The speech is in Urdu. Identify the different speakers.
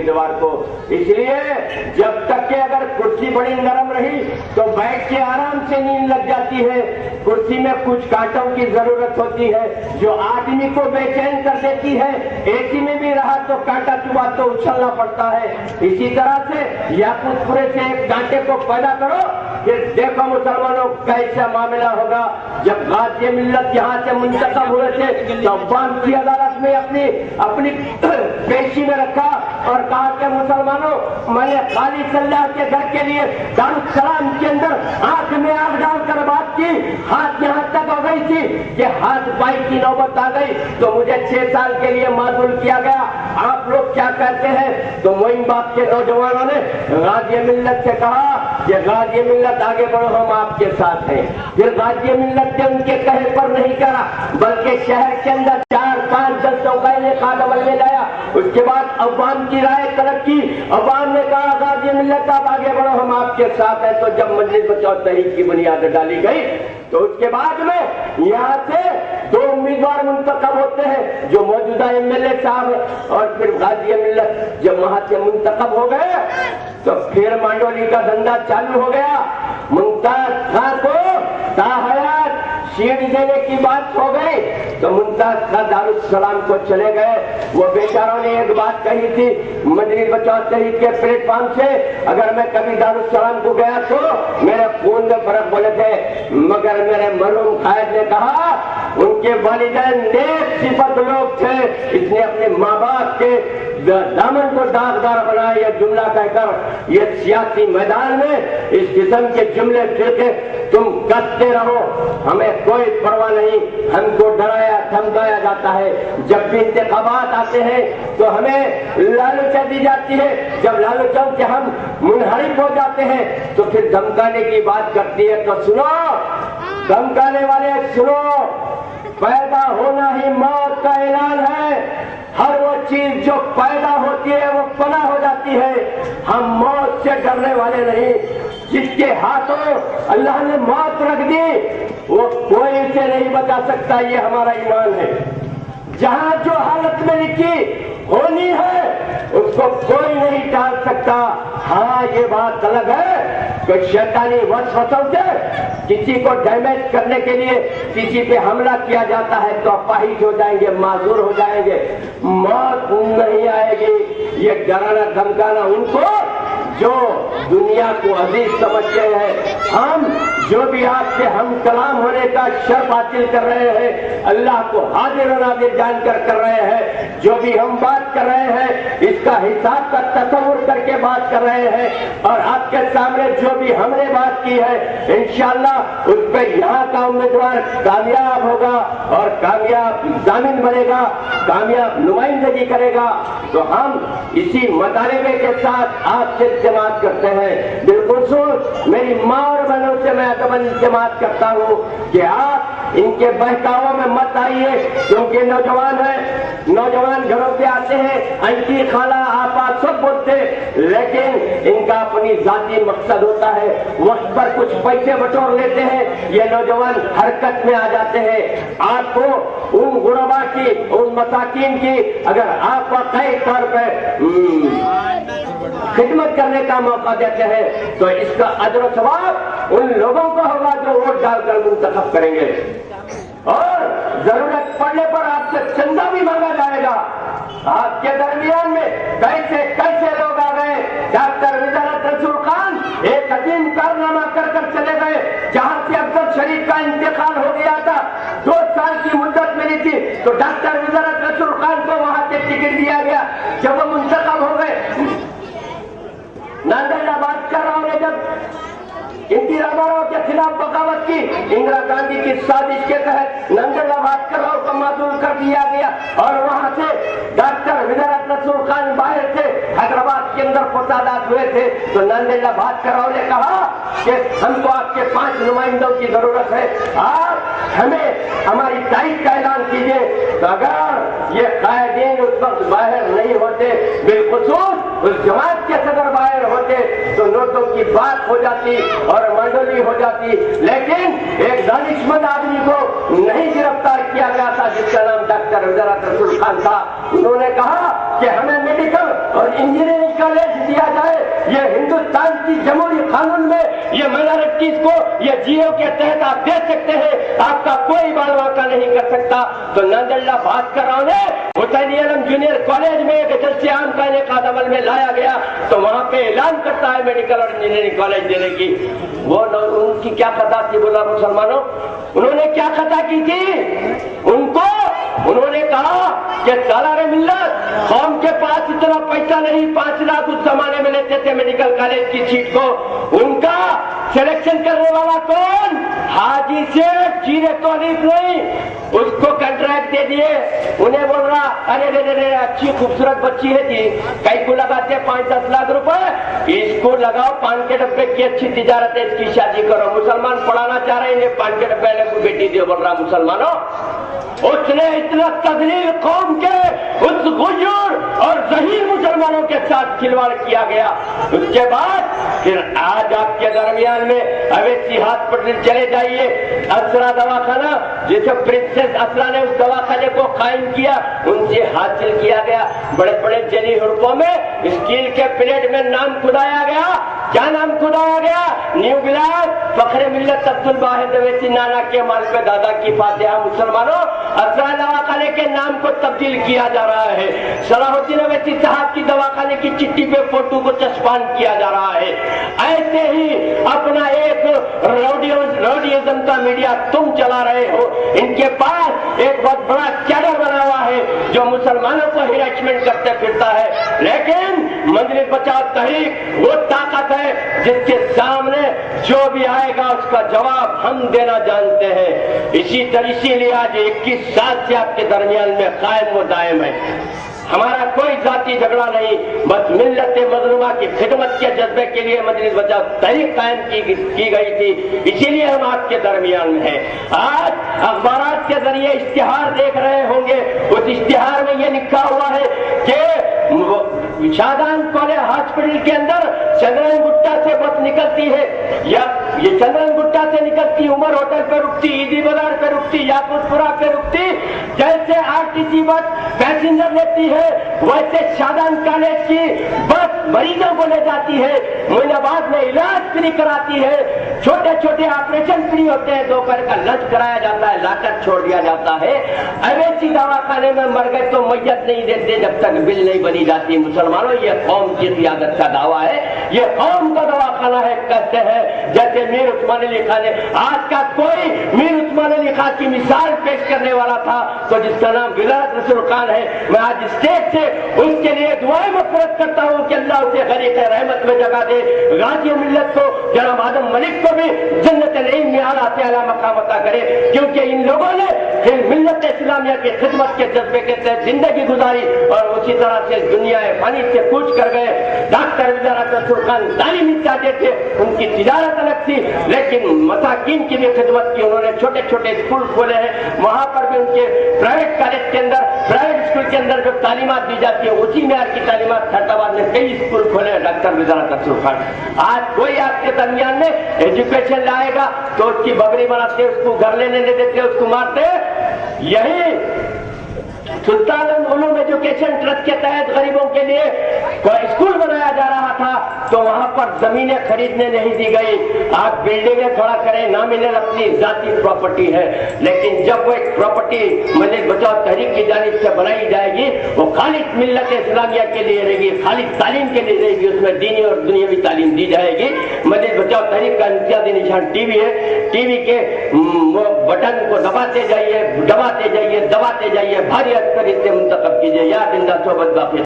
Speaker 1: امیدوار کو. اس لیے جب تک کہ اگر کرسی بڑی نرم رہی تو بیٹھ کے آرام سے نیند لگ جاتی ہے. کرسی میں کچھ کانٹوں کی ضرورت ہوتی ہے جو آدمی کو بے چین کر دیتی ہے. اے سی میں بھی رہا تو کانٹا چبھا تو اچھلنا پڑتا ہے. اسی طرح سے یاقوت پورے سے ایک کانٹے کو پیدا کرو کہ دیکھو مسلمانوں کیسا معاملہ ہوگا. جب غازی ملت یہاں سے منتخب ہوئے تھے تو عوام کی عدالت میں اپنی پیشی میں رکھا اور کہا کہ مسلمانوں میں نے خالی صلاح کے گھر کے لیے دارالسلام کے اندر آنکھ میں آگ ڈال کر بات کی. ہاتھ یہاں تک ہو گئی تھی کہ ہاتھ بائی کی نوبت آ گئی تو مجھے 6 سال کے لیے معزول کیا گیا. آپ لوگ کیا کہتے ہیں؟ تو معین باپ کے نوجوانوں نے غازی ملت سے کہا کہ غازی ملت آگے بڑھو ہم آپ کے ساتھ ہیں. پھر غازی ملت نے ان کے کہے پر نہیں کرا بلکہ شہر کے اندر 4-5 جلسوں کا انعقاد عمل میں لایا. اس کے بعد عوام کی رائے طلب کی. عوام نے کہا غازی ملت آپ آگے بڑھو ہم آپ کے ساتھ ہیں. تو جب مجلس بچاؤ تحریک کی بنیاد ڈالی گئی تو اس کے بعد میں یہاں سے 2 امیدوار منتخب ہوتے ہیں جو موجودہ ایم ایل اے صاحب ہیں. اور پھر غازی ملت جب وہاں سے منتخب ہو گئے تو پھر مانڈولی کا دھندا چالو ہو گیا. ممتاز خان کو تاحیات سیٹ دینے کی بات ہو گئی تو ممتاز خان دارالسلام کو چلے گئے. وہ بیچاروں نے ایک بات کہی تھی مجلس بچاؤ تحریک کے پلیٹ فارم سے اگر میں کبھی دارالسلام کو گیا تو میرے خون میں فرق بولے تھے مگر میرے مرحوم قائد نے کہا ان کے والدین نیک صفت لوگ تھے. اس نے اپنے ماں باپ کے دامن کو داغدار بنایا. یہ جملہ کہہ کر یہ سیاسی میدان میں اس قسم کے جملے پھر کے تم کرتے رہو ہمیں کوئی پرواہ نہیں. ہم کو ڈرایا دھمکایا جاتا ہے. جب بھی انتخابات آتے ہیں تو ہمیں لالچ دی جاتی ہے. جب لالچوں سے ہم منحرف ہو جاتے ہیں تو پھر دھمکانے کی بات کرتی ہے. تو سنو دھمکانے والے سنو پیدا ہونا ہی موت کا اعلان ہے. ہر وہ چیز جو پیدا ہوتی ہے وہ فنا ہو جاتی ہے. ہم موت سے ڈرنے والے نہیں. جس کے ہاتھوں اللہ نے موت رکھ دی وہ کوئی اسے نہیں بچا سکتا. یہ ہمارا ایمان ہے. جہاں جو حالت میں لکھی ہونی ہے اس کو کوئی نہیں ٹال سکتا. ہاں یہ بات الگ ہے کہ شیطانی وسوسوں سے کسی کو ڈیمیج کرنے کے لیے کسی پہ حملہ کیا جاتا ہے تو اپاہج ہو جائیں گے معذور ہو جائیں گے. موت نہیں آئے گی. یہ ڈرانا دھمکانا ان کو جو دنیا کو عزیز سمجھتے ہیں. ہم جو بھی آپ کے ہم کلام ہونے کا شرف حاصل کر رہے ہیں اللہ کو حاضر و ناظر جان کر رہے ہیں. جو بھی ہم بات کر رہے ہیں اس کا حساب کا تصور کر کے بات کر رہے ہیں اور آپ کے سامنے جو بھی ہم نے بات کی ہے انشاءاللہ اس پہ یہاں کا امیدوار کامیاب ہوگا اور کامیاب ضامن بنے گا کامیاب نمائندگی کرے گا. تو ہم اسی مطالبے کے ساتھ آپ سے التماس کرتے ہیں. بالخصوص میری ماں اور بہنوں سے میں ادباً التماس کرتا ہوں کہ آپ ان کے بہکاووں میں مت آئیے کیونکہ نوجوان ہیں. نوجوان گھروں پہ آتے ہیں انٹی خالہ آپا سب بولتے لیکن ان کا اپنی ذاتی مقصد ہوتا ہے. وقت پر کچھ پیسے بٹور لیتے ہیں. یہ نوجوان حرکت میں آ جاتے ہیں. آپ کو ان غربا کی ان مساکین کی اگر آپ واقعی طور پہ خدمت کرنے کا موقع دیتے ہیں تو اس کا اجر و ثواب ان لوگوں کو ہوگا جو ووٹ ڈال کر منتخب کریں گے. اور ضرورت پڑنے پر آپ سے چندہ بھی مانگا جائے گا. آپ کے درمیان میں کیسے لوگ آ گئے. ڈاکٹر وزارت رسول خان ایک عظیم کارنامہ کر چلے گئے. جہاں سے افضل شریف کا انتقال ہو گیا تھا 2 سال کی مدت ملی تھی تو ڈاکٹر وزارت رسول خان کو وہاں سے ٹکٹ دیا گیا. جب وہ منتخب ہو گئے ناندیڑ بات کر رہا ہوں جب انٹی راما کے خلاف بغاوت کی اندرا گاندھی کی سازش کے تحت ناندیڑ بات کر رہا کو معذور کر دیا گیا اور وہاں سے ڈاکٹر وزارت رسول خان باہر تھے. حیدرآباد کے اندر فسادات ہوئے تھے تو ناندیڑ بات کر رہا نے کہا کہ ہم کو آپ کے 5 نمائندوں کی ضرورت ہے. آپ ہمیں ہماری تائید کا اعلان کیجیے. تو اگر یہ قائدین اس وقت باہر نہیں ہوتے بالخصوص اس جماعت کے صدر باہر ہوتے تو نوٹوں کی بات ہو جاتی اور منڈولی ہو جاتی. لیکن ایک دانشمند آدمی کو نہیں گرفتار کیا گیا تھا جس کا نام ڈاکٹر وزارت رسول خان تھا. انہوں نے کہا کہ ہمیں میڈیکل اور انجینئرنگ کالج دیا جائے، یہ ہندوستان کی جمہوری قانون میں یہ مائنارٹیز کو یہ جیو کے تحت آپ دے سکتے ہیں، آپ کا کوئی بڑا واقعہ نہیں کر سکتا۔ تو نندلہ بھاسکر راؤ نے حسین عالم جونیئر کالج میں ایک جلسے عام کا انعقاد عمل میں لایا گیا تو وہاں پہ اعلان کرتا ہے میڈیکل اور انجینئرنگ کالج دینے کی۔ وہ ان کی کیا خطا تھی بولا مسلمانوں؟ انہوں نے کیا خطا کی تھی؟ انہوں نے کہا کہ سالار ملت قوم کے پاس اتنا پیسہ نہیں، 5 لاکھ اس زمانے میں لیتے تھے میڈیکل کالج کی سیٹ کو، ان کا سلیکشن کرنے والا کون؟ حاجی سیٹھ چیرے تولیف نہیں، اس کو کنٹریکٹ دے دیے۔ انہیں بول رہا ارے اچھی خوبصورت بچی ہے جی، کئی کو لگاتے 5-10 لاکھ روپے، اس کو لگاؤ، پان کے ڈبے کی اچھی تجارت ہے، اس کی شادی کرو۔ مسلمان پڑھانا چاہ رہے ہیں، پان کے ڈبے کو بیٹی دے، بول رہا مسلمانوں۔ اس نے اتنا تذلیل قوم کے اس غیور اور ذہین مسلمانوں کے ساتھ کھلواڑ کیا گیا۔ اس کے بعد پھر آج آپ کے درمیان میں اویسی ہاسپٹل چلے جائیے، اسرا دواخانہ، جسے پرنسس اسرا نے اس دواخانے کو قائم کیا، ان سے حاصل کیا گیا بڑے بڑے جلی حلقوں میں اسٹیل کے پلیٹ میں نام کھدایا گیا۔ کیا نام کھدایا گیا؟ نیو گلاس فخر ملت عبد الواحد اویسی، نانا کے مال پہ دادا کی فاتحہ۔ مسلمانوں، اسرا دواخانے کے نام کو تبدیل کیا جا رہا ہے، صلاح الدین اویسی صاحب کی دواخانے کی چٹھی پہ فوٹو کو چسپان کیا جا رہا ہے۔ ایسے ہی اپنا ایک روڈیزم کا میڈیا تم چلا رہے ہو، ان کے پاس ایک بہت بڑا کیڈر بنا ہوا ہے جو مسلمانوں کو ہیراسمنٹ کرتے پھرتا ہے، لیکن مجلس بچاؤ تحریک وہ طاقت ہے جس کے سامنے جو بھی آئے گا اس کا جواب ہم دینا جانتے ہیں۔ اسی لیے آج 21 سال سے آپ کے درمیان میں قائم و دائم ہے۔ ہمارا کوئی ذاتی جھگڑا نہیں، بس ملت مظلومہ کی خدمت کے جذبے کے لیے مجلس بچاؤ تحریک قائم کی گئی تھی، اسی لیے ہم آپ کے درمیان میں ہیں۔ آج اخبارات کے ذریعے اشتہار دیکھ رہے ہوں گے، اس اشتہار میں یہ لکھا ہوا ہے کہ شادان کالج ہاسپٹل کے اندر چندرن گٹا سے بس نکلتی ہے، یا یہ چندرن گٹا سے نکلتی، عمر ہوٹل پہ رکتی، عیدی بازار پہ رکتی، یاقوت پورہ پہ رکتی، جیسے RTC بس پیسنجر لیتی ہے ویسے شادان کالج کی بس مریضوں کو لے جاتی ہے، معین آباد میں علاج فری کراتی ہے، چھوٹے چھوٹے آپریشن فری ہوتے ہیں، دوپہر کا لنچ کرایا جاتا ہے، لا کر چھوڑ دیا جاتا ہے۔ اویسی دواخانے میں مر گئے تو میت نہیں دیتے جب تک بل نہیں بنی جاتی۔ مسلمانوں، یہ قوم کی قیادت کا دعویٰ ہے، یہ قوم کا دواخانہ ہے، کہتے ہیں جیسے میر عثمان علی خان نے، آج کا کوئی میر عثمان علی خان کی مثال پیش کرنے والا تھا تو جس کا نام ولایت رسول خان ہے، میں آج اسٹیج سے اس کے لیے دعائیں مغفرت کرتا ہوں کہ اللہ اسے غریق رحمت میں جگہ دے، غازی ملت کو جناب آدم ملک کو بھی جنت نعیم میں اعلیٰ سے اعلیٰ مقام عطا کرے، کیونکہ ان لوگوں نے پھر ملت اسلامیہ کی خدمت کے جذبے کے تحت زندگی گزاری اور اسی طرح سے دنیا فانی سے کوچ کر گئے۔ ڈاکٹر ولایت رسول خان تعلیمی چاہتے تھے، ان کی تجارت الگ تھی، لیکن مساکین کی بھی خدمت کی، انہوں نے چھوٹے چھوٹے اسکول کھولے ہیں، وہاں پر بھی ان کے پرائیویٹ کالج کے اندر، پرائیویٹ اسکول کے اندر جو تعلیمات دی جاتی ہے اسی معیار کی تعلیمات حیدرآباد میں کئی اسکول کھولے ہیں ڈاکٹر ولایت رسول خان۔ آج کوئی آپ کے درمیان میں ایجوکیشن لائے گا تو اس کی ببری بناتے، اس کو گھر لینے نہیں دیتے، اس کو مارتے۔ یہی سلطان العلوم ایجوکیشن ٹرسٹ کے تحت غریبوں کے لیے کوئی اسکول بنایا جا رہا تھا تو وہاں پر زمینیں خریدنے نہیں دی گئی، آپ بلڈنگیں کھڑا کریں، نامنل اپنی ذاتی پراپرٹی ہے، لیکن جب وہ ایک پراپرٹی ملت بچاؤ تحریک کی جانب سے بنائی جائے گی وہ خالص ملت اسلامیہ کے لیے رہے گی، خالص تعلیم کے لیے رہے گی، اس میں دینی اور دنیاوی تعلیم دی جائے گی۔ ملت بچاؤ تحریک کا امتیازی نشان ٹی وی ہے، ٹی وی کے بٹن کو دباتے جائیے، دباتے جائیے، دباتے جائیے، بھاری اکثریت سے منتخب کیجیے۔ یا زندہ صحبت باقی